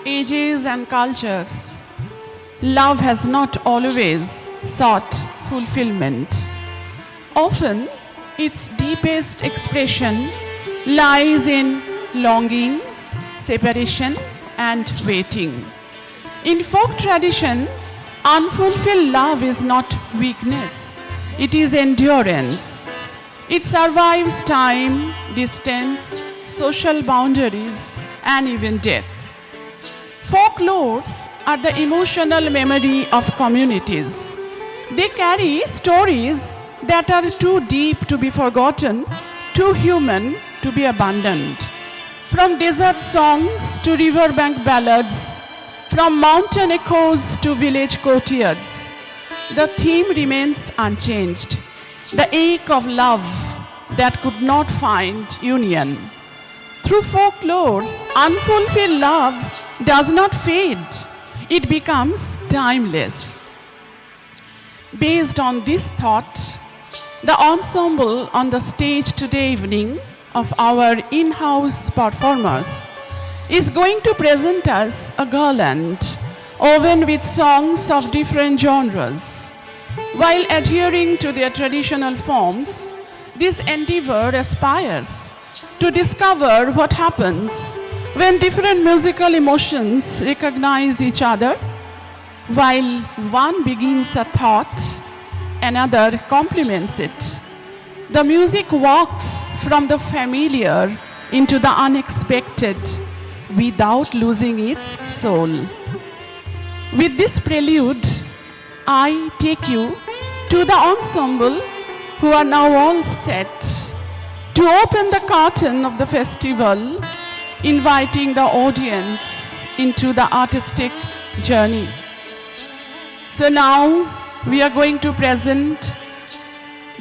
ages and cultures, love has not always sought fulfillment. Often, its deepest expression lies in longing, separation, and waiting. In folk tradition, unfulfilled love is not weakness, it is endurance. It survives time, distance, social boundaries, and even death. Folklores are the emotional memory of communities. They carry stories that are too deep to be forgotten, too human to be abandoned. From desert songs to riverbank ballads, from mountain echoes to village courtyards, the theme remains unchanged. The ache of love that could not find union. Through folklores, unfulfilled love does not fade. It becomes timeless. Based on this thought, the ensemble on the stage today evening of our in-house performers is going to present us a garland woven with songs of different genres. While adhering to their traditional forms, this endeavor aspires to discover what happens when different musical emotions recognize each other. While one begins a thought, another complements it. The music walks from the familiar into the unexpected without losing its soul. With this prelude, I take you to the ensemble who are now all set to open the curtain of the festival, inviting the audience into the artistic journey. So now we are going to present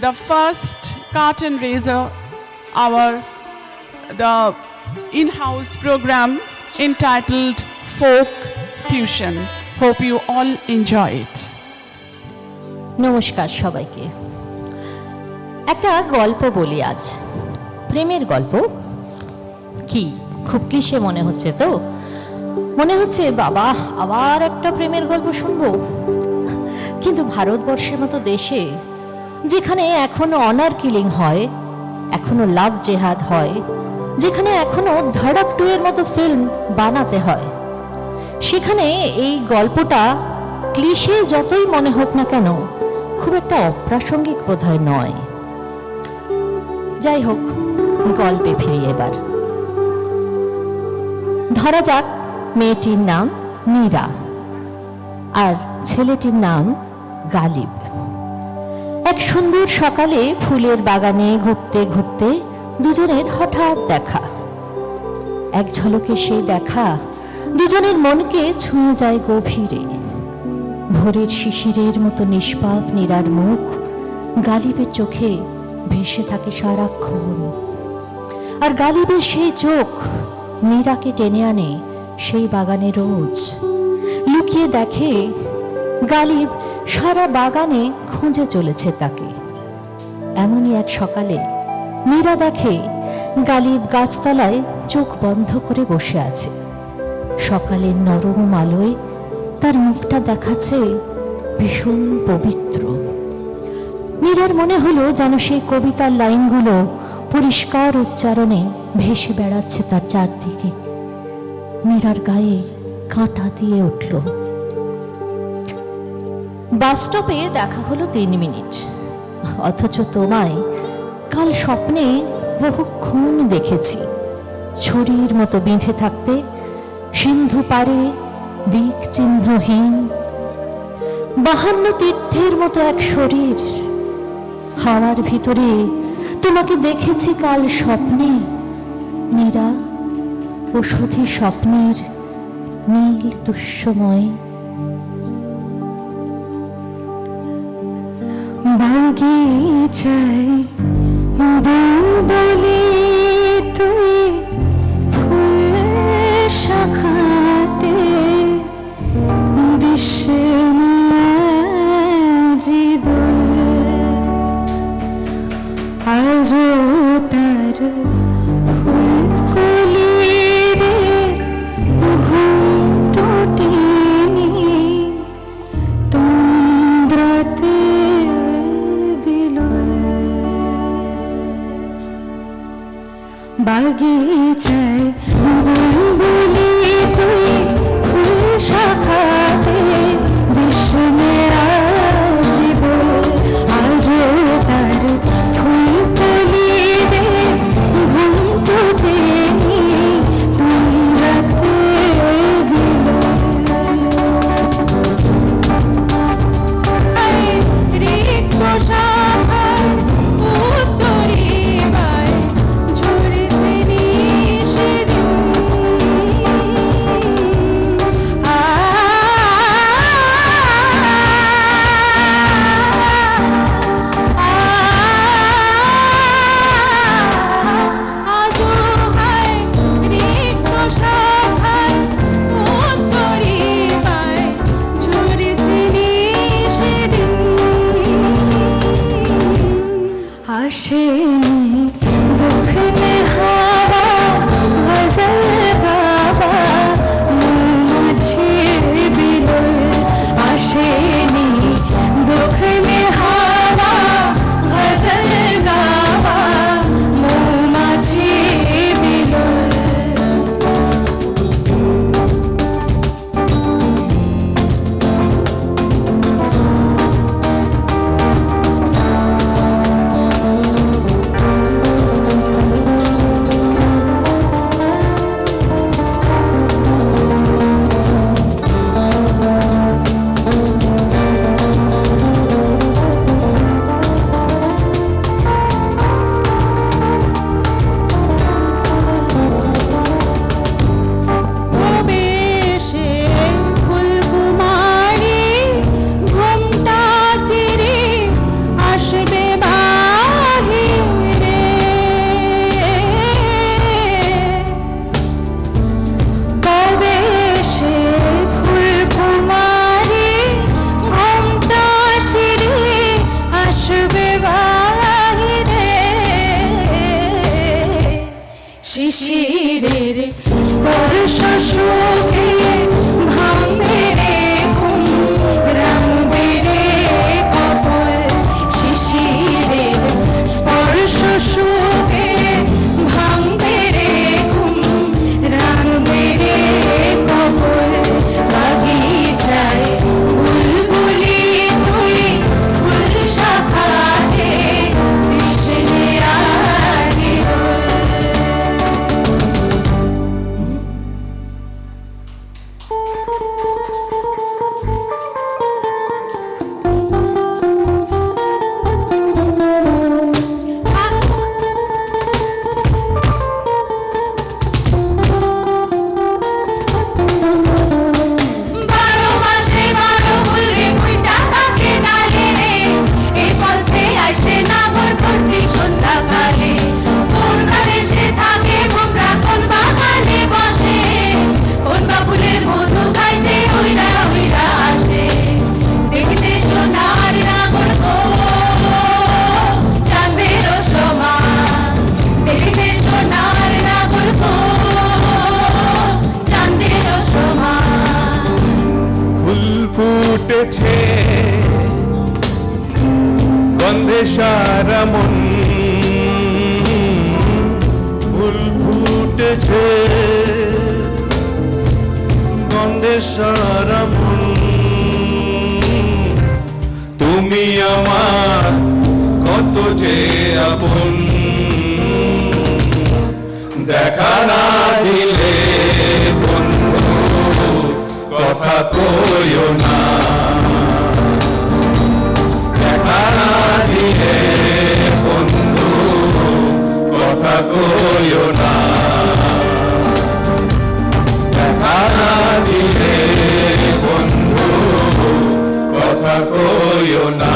the first curtain raiser, the in-house program entitled Folk Fusion. Hope you all enjoy it. নমস্কার সবাইকে। একটা গল্প বলি আজ, প্রেমের গল্প। কি খুব ক্লিশে মনে হচ্ছে তো? মনে হচ্ছে বাবা আবার একটা প্রেমের গল্প শুনবো। কিন্তু ভারতবর্ষের মতো দেশে, যেখানে এখনো অনার কিলিং হয়, এখনো লাভ জেহাদ হয়, যেখানে এখনো ধড়ক 2 এর মতো ফিল্ম বানাতে হয়, সেখানে এই গল্পটা ক্লিশে যতই মনে হোক না কেন খুব একটা অপ্রাসঙ্গিক বোধহয় নয়। যাই হোক, গল্পে ফিরি এবার। ধরা যাক মেয়েটির নাম মীরা আর ছেলেটির নাম গালিব। এক সুন্দর সকালে ফুলের বাগানে ঘুরতে ঘুরতে দুজনের হঠাৎ দেখা। এক ঝলকে সেই দেখা দুজনের মনকে ছুঁয়ে যায় গভীরে। ভোরের শিশিরের মতো নিষ্পাপ নীরার মুখ গালিবের চোখে ভেসে থাকে সারাক্ষণ, আর গালিবের সেই চোখ নীরাকে টেনে আনে সেই বাগানে রোজ। লুকিয়ে দেখে গালিব সারা বাগানে খুঁজে চলেছে তাকে। এমনই এক সকালে মীরা দেখে গালিব গাছতলায় চোখ বন্ধ করে বসে আছে। সকালের নরম আলোয় তার মুখটা দেখাচ্ছে ভীষণ পবিত্র। মীরার মনে হলো যেন সেই কবিতার লাইনগুলো পরিষ্কার উচ্চারণে ভেসে বেড়াচ্ছে তার চারদিকে। মীরার গায়ে কাঁটা দিয়ে উঠল। বাস স্টপে দেখা হলো 3 মিনিট, অথচ তোমায় কাল স্বপ্নে বহুক্ষণ দেখেছি ছুরির মতো বেঁধে থাকতে সিন্ধু পারে দিক চিহ্নহীন। 52 তীর্থের মতো এক শরীর, হাওয়ার ভিতরে তোমাকে দেখেছি কাল স্বপ্নে। মীরা, ওষুধি স্বপ্নের নীল দুঃসময়। বাগিচায় বলে তুই ফুল শাখাতে দিশেন জীবন, আজও তার ফুলকলি রে ঘুম বাগিচায় বুলবুলি তুই ফুল শাখাতে বিষ্ণে আজিব আজও তার ফুল কলি দে ঘুমটুতে তোমরাতে গেল রিক্ত শাখার উত্তরিবায় ঝরেছে নিষেদিন আজও হায় রিক্ত শাখার উত্তরিবায় ঝরেছে নিষেদিন আসেনি দক্ষিণে হাওয়া গজল গাওয়া মৌমাছি বিলয় আসেনি দক্ষিণে হাওয়া গজল গাওয়া মৌমাছি বিলয় প্রবেশে ফুলকুমারী ঘোমটা চিরে আসবে বাহিরে প্রবেশে ফুলকুমারী ঘোমটা চিরে আসবে বাহিরে শিশিরের স্পর্শ সুখে ভাঙবে রে ঘুম রাঙবে রে কপল শিশিরের স্পর্শ সুখে ভাঙবে রে ঘুম রাঙবে রে কপল বাগিচায় বুলবুলি তুই ফুল শাখাতে বিষ্ণে আজিব বারো মাসে বারো ফুলে ফুইটা থাকে ডালে রে এই পথে আসে নাগর ভর্তি সন্ধ্যাকালে কোন দেশে থাকে ভোমরা কোন বাগানে বসে কোন বা ফুলের মধু খাইতে ওইরা ওইরা আসে দেখতে সোনার নাগর গো চাঁদের সমান দেখতে সোনার নাগর গো চাঁদের সমান ফুল ফুটেছে গন্ধে সারা মন ফুল ফুটেছে গন্ধে সারা মন তুমি আমার কত যে আপন দেখা না দিলে বন্ধু কথা কইও না দেখা না দিলে বন্ধু কথা কইও না দেখা না দিলে বন্ধু কথা কইও না।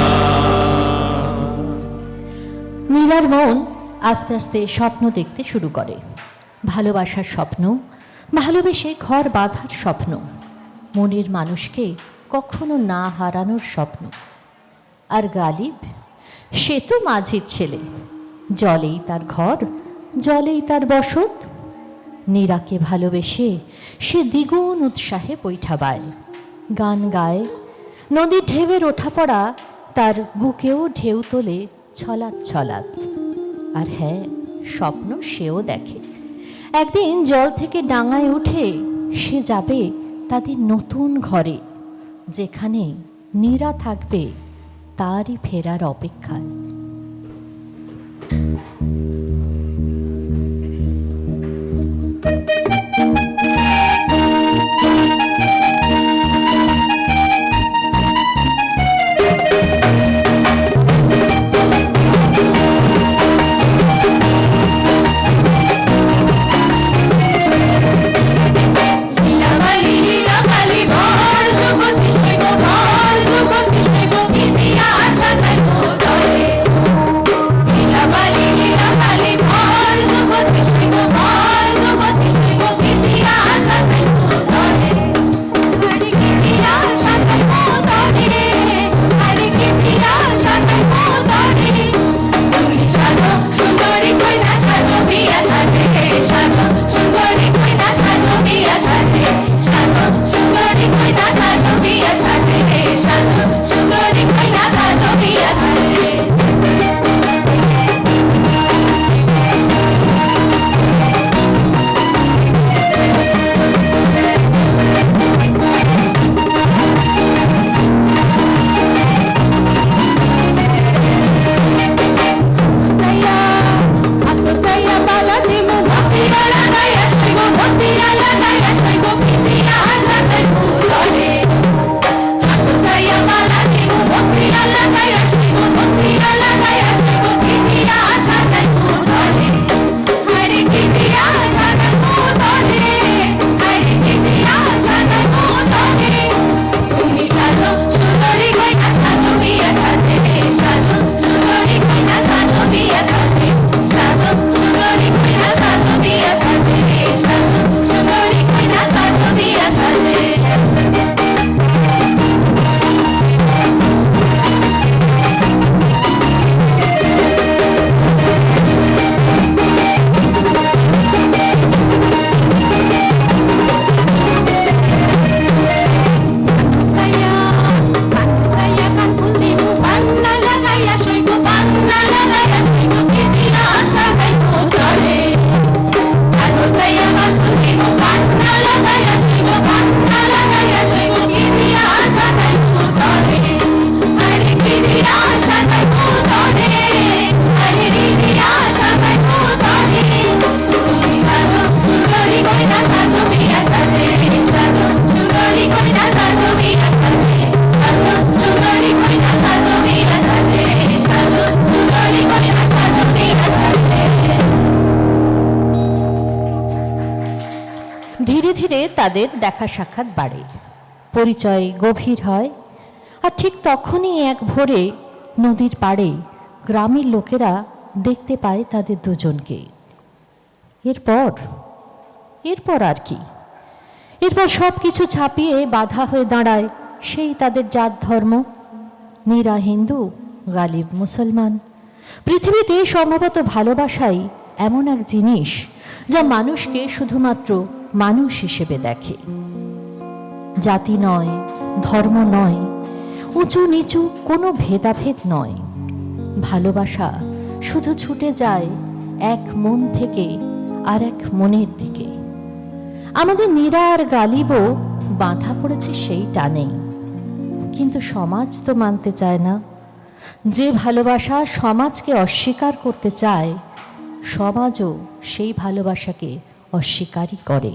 নীরার মন আস্তে আস্তে স্বপ্ন দেখতে শুরু করে, ভালোবাসার স্বপ্ন, ভালোবেসে ঘর বাঁধার স্বপ্ন, মনের মানুষকে কখনো না হারানোর স্বপ্ন। আর গালিব, সে তো মাঝির ছেলে, জলেই তার ঘর, জলেই তার বসত। নীরাকে ভালোবেসে সে দ্বিগুণ উৎসাহে বৈঠা বায়, গান গায়, নদীর ঢেউয়ের ওঠা পড়া তার বুকেও ঢেউ তোলে ছলাৎ ছলাৎ। আর হ্যাঁ, স্বপ্ন সেও দেখে। একদিন জল থেকে ডাঙায় উঠে সে যাবে তাদের নতুন ঘরে, যেখানে নীরা থাকবে তারই ফেরার অপেক্ষায়। লীলামালি লীলামালি ভর যুবতী সৈগ ভর যুবতী সৈগ ইতিহাস সাজায় মোদরে। লীলামালি লীলামালি ভর যুবতী সৈগ ভর যুবতী সৈগ ইতিহাস সাজায় মোদরে। আরে ইতিহাস সাজায় মোদরে, আরে ইতিহাস সাজায় মোদরে। তুমি সাজো সুন্দরী কইনা সাজো বিয়া সাজে, সাজো সুন্দরী কইনা সাজো বিয়া সাজে, সাজো সুন্দরী কইনা সাজো বিয়া সাজে, সাজো সুন্দরী কইনা সাজো বিয়া সাজে। Aku saya baladimu bhaktiya lagaya saigo bhaktiya lagaya saigo pitiya satai putore. Aku saya baladimu bhaktiya lagaya saigo bhaktiya lagaya saigo pitiya satai putore. Hari pitiya satai putore, hari pitiya satai putore. Tumi sajo sundari koina sajo biya saje, sajo sundari koina sajo biya saje, sajo sundari koina sajo biya saje, sajo sundari koina sajo biya saje। Saya kan putimu panna lagaya saigo panna lagaya saigo pitiya satai putore. Aku saya kan putimu panna lagaya saigo panna lagaya saigo pitiya satai putore. Hari pitiya satai putore, hari pitiya satai putore. Tumi sajo sundari koina sajo biya saje, sajo sundari koina sajo biya saje, sajo sundari koina sajo biya saje, sajo sundari koina sajo biya saje। ধীরে ধীরে তাদের দেখা সাক্ষাৎ বাড়ে, পরিচয় গভীর হয়। আর ঠিক তখনই এক ভোরে নদীর পাড়ে গ্রামের লোকেরা দেখতে পায় তাদের দুজনকে। এরপর এরপর আর কি, এরপর সব কিছু ছাপিয়ে বাধা হয়ে দাঁড়ায় সেই তাদের জাত ধর্ম। নীরা হিন্দু, গালিব মুসলমান। পৃথিবীতে সম্ভবত ভালোবাসাই এমন এক জিনিস যা মানুষকে শুধুমাত্র মানুষ হিসেবে দেখে। জাতি নয়, ধর্ম নয়, উঁচু নিচু কোনো ভেদাভেদ নয়। ভালোবাসা শুধু ছুটে যায় এক মন থেকে আর এক মনের দিকে। আমাদের নীরা আর গালিবও বাঁধা পড়েছে সেই টানেই। কিন্তু সমাজ তো মানতে চায় না। যে ভালোবাসা সমাজকে অস্বীকার করতে চায়, সমাজও সেই ভালোবাসাকে অস্বীকারই করে।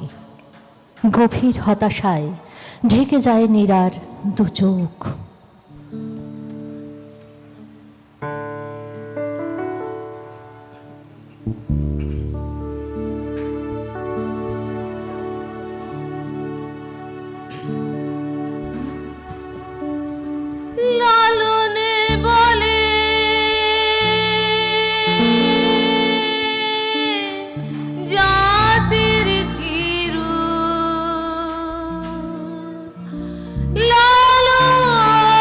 গভীর হতাশায় ঢেকে যায় নীরার দু চোখ। লালনে বলে জাতির কিরু, লালন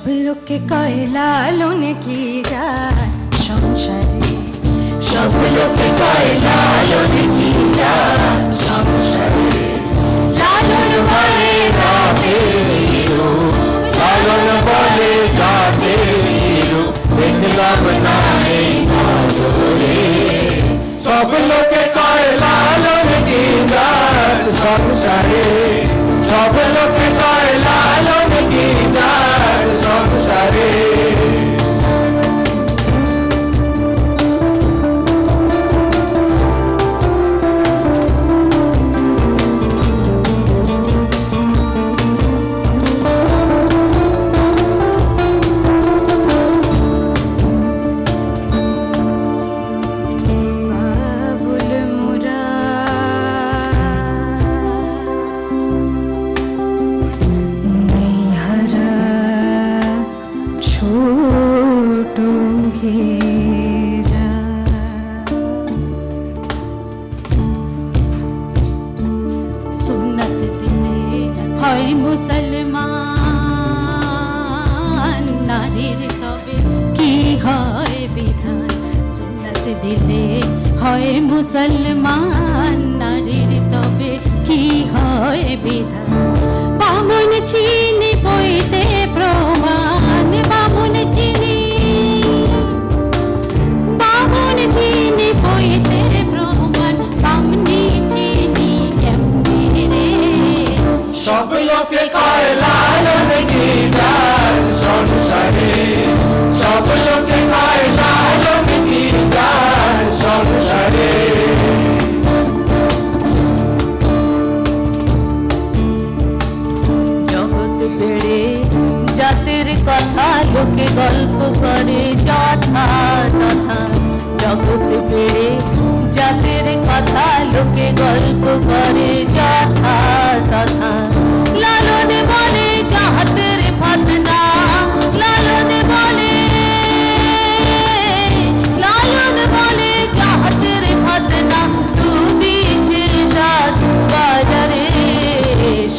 সব লোকে কয় লালন কি যায় সংসারে, সব লোকে কয় লালন কি যায় সংসারে। লালন বলে যাবে হিরো লালন বলে যাবে হিরো দেখলাম না এই নজরে। সব লোকে কয় লালন কি যায় সংসারে, সব লোকে কয় লালন কি যায় সংসারে। বাবুল মোরা নৈহারা ছোট হে যা। সুন্নত দিলে হয় মুসলমান, নারীর তবে কি হয় বিধান। সুন্নত দিলে হয় মুসলমান, নারীর তবে কি হয় বিধান। বামুন চিনি বইতে প্রমাণ, বামুন চিনি, বামুন চিনি বইতে প্রমাণ, বামনি চিনি কেমনে রে। সব লোকে কয় লালন কি যায় সংসারে, সব লোকে কয় লালন কি যায় সংসারে। জগৎ বেড়ে জাতির কথা লোকে গল্প করে যথা তথা। জগৎ বেড়ে জাতির কথা লোকে গল্প করে যথা তথা। লালন বলে জাহাতের ফাতনা, লালন বলে, লালন বলে জাহাতের ফাতনা, ডুবিছে রাত বাজারে।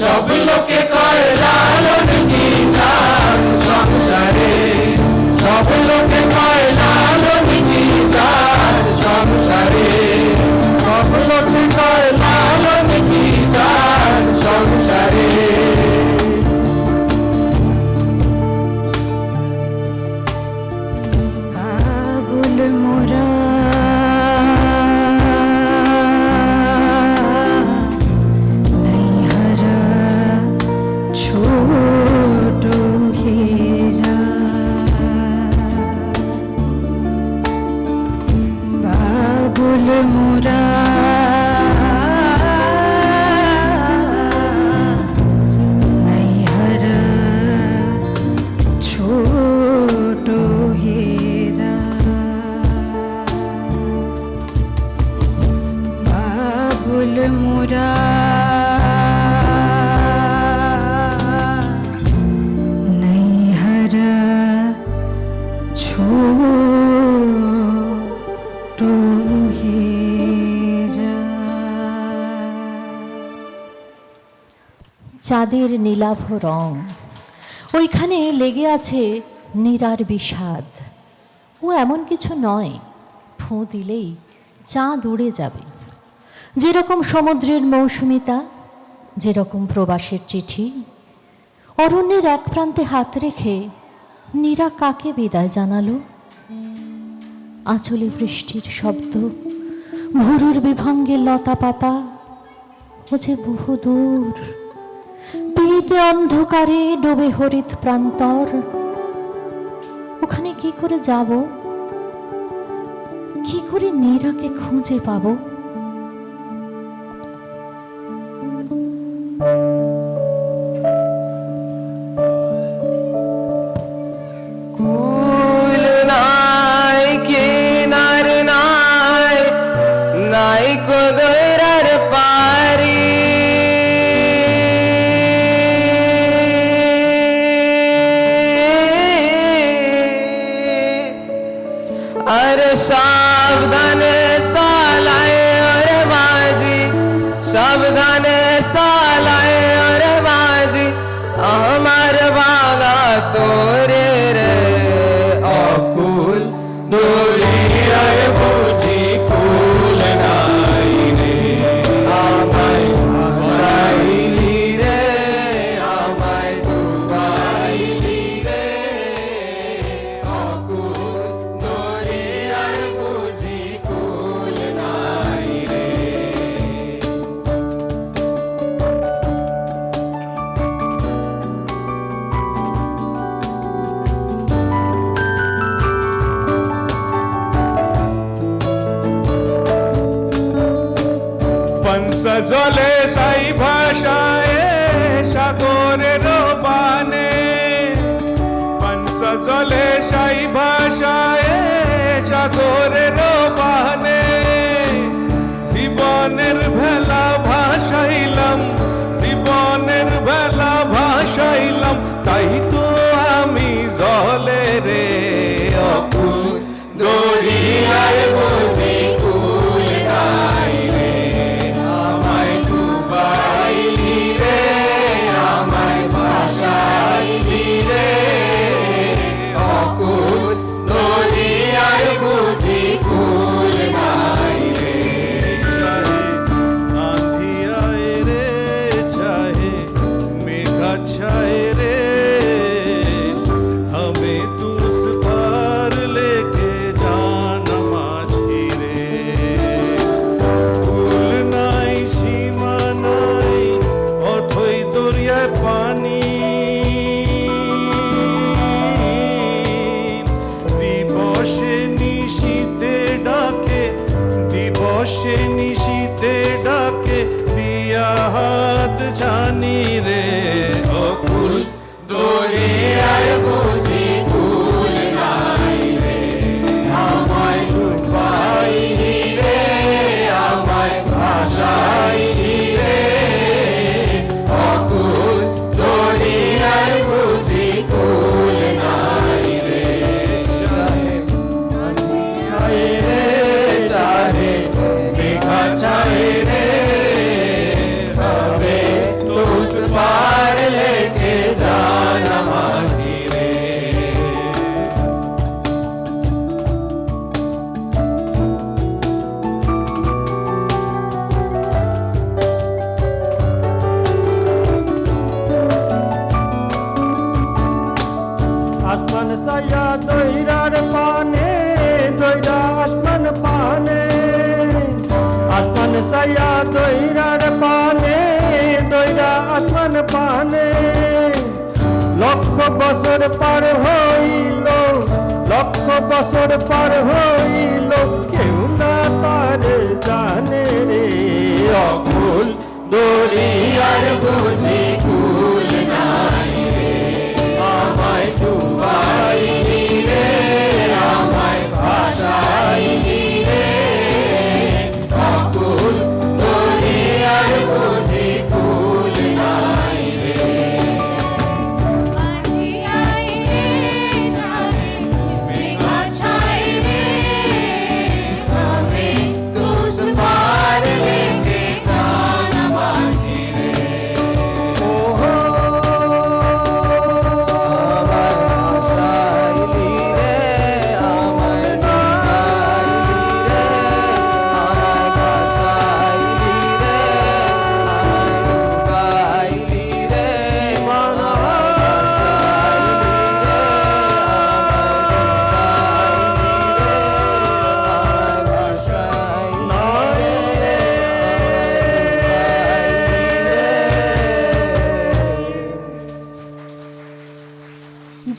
সব লোকে কয় লালন কি যায় সংসারে, সব লোকে কয় লালন কি যায় সংসারে, সব লোকে কয় লালন কি যায় সংসারে। বাবুল মোরা নৈহারা ছোট হে যা। বাবুল মোরা নৈহারা ছোট হে যা। বাবুল মোরা নৈহারা ছোট হে যা। চাঁদের নীলাভ রং, ওইখানে লেগে আছে নীরার বিষাদ। ও এমন কিছু নয়, ফোঁ দিলেই চাঁদ উড়ে যাবে। যেরকম সমুদ্রের মৌসুমিতা, যেরকম প্রবাসের চিঠি। অরণ্যের এক প্রান্তে হাত রেখে নীরা কাকে বিদায় জানালো? আঁচলে বৃষ্টির শব্দ, ভুরুর বিভঙ্গে লতা পাতা, ও যে বহু দূর, পীতে অন্ধকারে ডোবে হরিত প্রান্তর। ওখানে কি করে যাব? কি করে নীরাকে খুঁজে পাবো? কুল নাই কিনার নাই, নাই কোদরার পারি। আর সাবধানে সালায় সজলে সাই ভাষায় সাগরের বানে সজলে সাই ভাষায় সাগরের বানে জীবনের ভেলা ভাসাইলাম জীবনের ভেলা ভাসাইলাম তাই তো আমি জলে রে অকুল দরিয়ায় বুঝি কুল নাই রে আমায় ডুবাইলি রে আমায় ভাসাইলি রে অকুল দরিয়ায় বুঝি কুল নাই রে আঁধি আয় রে চাহে মেঘা ছায় রে हमें तू उस पार लेके जाना माझी रे কুল নাই সীমা নাই অথই দরিয়ায় পানি দিবসে নিশীতে ডাকে দিবসে নিশীতে ডাকে দিয়া হাত জানি রে অকুল দরিয়ার বুঝি কুল নাই রে আমায় ডুবাইলি রে আমায় ভাসাইলি রে অকুল দরিয়ার বুঝি কুল নাই রে চাহে আঁধি আয় রে চাহে মেঘা ছায় রে তবে তুস পার लेके जाना माझी रे আসমান সায়া দইরার পানে দইরা আসমান পানে আসমান সায়া দইরার পানে দইরা আসমান পানে লক্ষ বছর পার হইল লক্ষ বছর পার হইল কেউ না তারে জানে রে অকুল দরিয়ার বুঝি কুল নাই রে আমায় ডুবাইলি রে আমায় ভাসাইলি রে অকুল দরিয়ার বুঝি কুল নাই রে আঁধি আয় রে চাহে মেঘা ছায় রে हमें तू उस पार लेके जाना माझी रे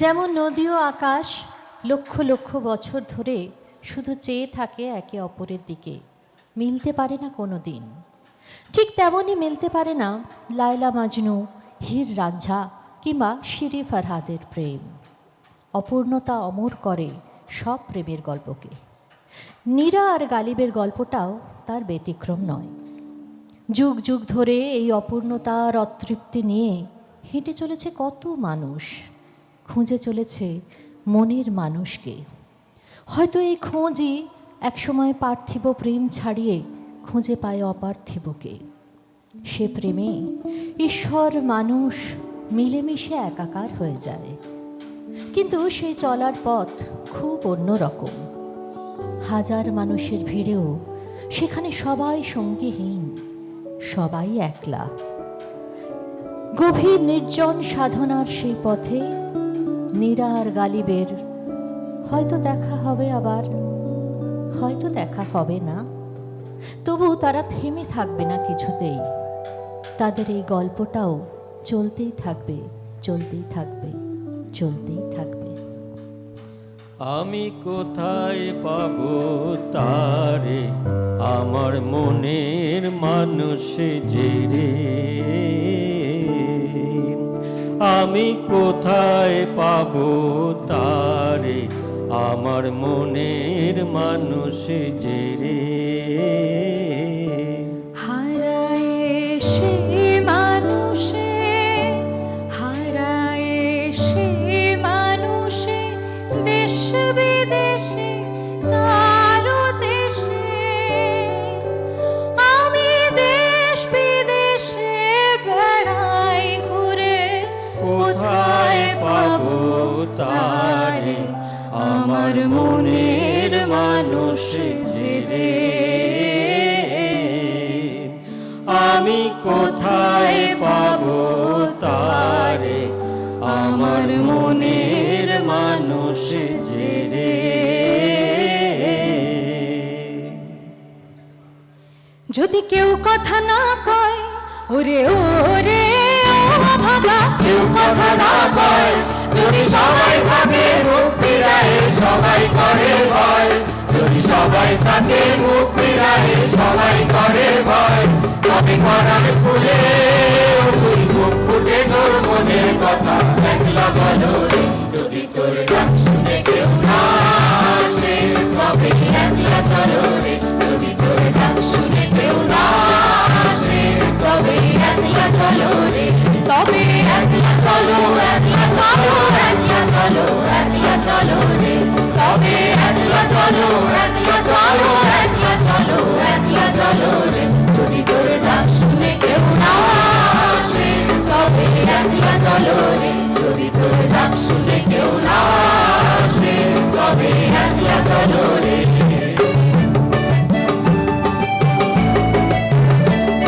যেমন নদী ও আকাশ লক্ষ লক্ষ বছর ধরে শুধু চেয়ে থাকে একে অপরের দিকে, মিলতে পারে না কোনো দিন, ঠিক তেমনই মিলতে পারে না লায়লা মাজনু, হীর রাঞ্ঝা কিংবা শিরি ফারহাদের প্রেম। অপূর্ণতা অমর করে সব প্রেমের গল্পকে। নীরা আর গালিবের গল্পটাও তার ব্যতিক্রম নয়। যুগ যুগ ধরে এই অপূর্ণতার অতৃপ্তি নিয়ে হেঁটে চলেছে কত মানুষ, খুঁজে চলেছে মনের মানুষকে। হয়তো এই খোঁজই একসময় পার্থিব প্রেম ছাড়িয়ে খুঁজে পায় অপার্থিবকে। সে প্রেমে ঈশ্বর মানুষ মিলেমিশে একাকার হয়ে যায়, কিন্তু সেই চলার পথ খুব অন্যরকম। হাজার মানুষের ভিড়েও সেখানে সবাই সঙ্গীহীন, সবাই একলা। গভীর নির্জন সাধনার সেই পথে নীরা আর গালিবের হয়তো দেখা হবে, আবার হয়তো দেখা হবে না। তবু তারা থেমে থাকবে না কিছুতেই। তাদের এই গল্পটাও চলতেই থাকবে, চলতেই থাকবে, চলতেই থাকবে। আমি কোথায় পাবো তারে, আমার মনের মানুষ যে রে। আমি কোথায় পাবো তারে, আমার মনের মানুষ যে রে। হারায় সে মানুষে, হারায় সে মানুষে, দেশ বিদেশে তারও দেশে। আমি দেশ বিদেশে বেড়াই ঘুরে, কোথায় পাবো তারে, আমার মনের মানুষ যে রে। আমি কোথায় পাবো তারে, আমার মনের মানুষ যে রে। যদি কেউ কথা না কয়, ওরে ওরে ও ভাগা, কেউ কথা না কয়, যদি সবাই থাকে মুখ ফিরায় সবাই করে ভয়, যদি সবাই থাকে মুখ ফিরায় সবাই করে ভয়, তবে করার ফুলে তুই মুখ ফুটে তোর মনের কথা একলা বলো রে। যদি তোর ডাক শুনে কেউ না আসে, তবে একলা চলো রে। যদি তোর ডাক শুনে কেউ না আসে, তবে একলা চলো রে। তবে একলা চলো, একলা চলো, একলা চলো, একলা চলো রে। তবে একলা চলো, একলা চলো, একলা চলো, একলা চলো রে। যদি তোর ডাক শুনে কেউ না আসে, তবে একলা চলো রে। যদি তোর ডাক শুনে কেউ না আসে, তবে একলা চলো রে।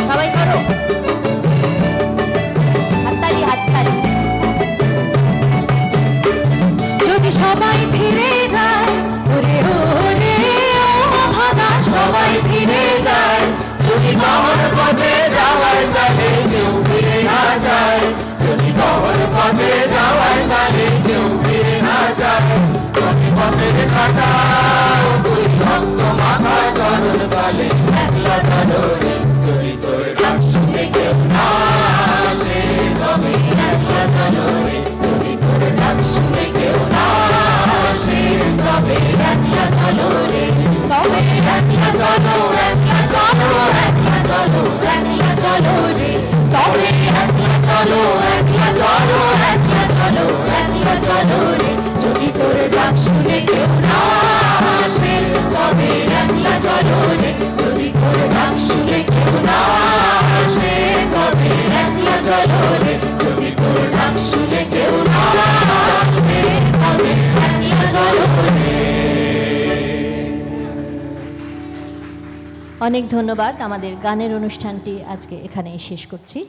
সবাই করো হাততালি হাততালি। যদি সবাই ফিরে যায়, ওরে ওরে ও ভাগা, সবাই ফিরে যায়। যদি কবর পথে যাওয়ার কালে কেউ ফিরে না যায়, যদি কবর পথে যাওয়ার কালে কেউ ফিরে না যায়, তবে পথের কাটা তুই রক্ত মাখা চরণ তলে একলা চলো রে। যদি তোর ডাক শুনে কেউ না আসে, তবে একলা চলো রে। যদি তোর ডাক শুনে কেউ না আসে, তবে একলা চলো রে। তবে একলা চলো, একলা চলো, একলা চলো, একলা চলো রে। তবে একলা চলো, একলা চলো, একলা চলো, একলা চলো রে। যদি তোর ডাক শুনে কেউ না আসে, তবে একলা চলো রে। যদি তোর ডাক শুনে কেউ না আসে, তবে একলা চলো রে। যদি তোর ডাক শুনে কেউ না আসে, তবে একলা চলো রে। অনেক ধন্যবাদ। আমাদের গানের অনুষ্ঠানটি আজকে এখানেই শেষ করছি।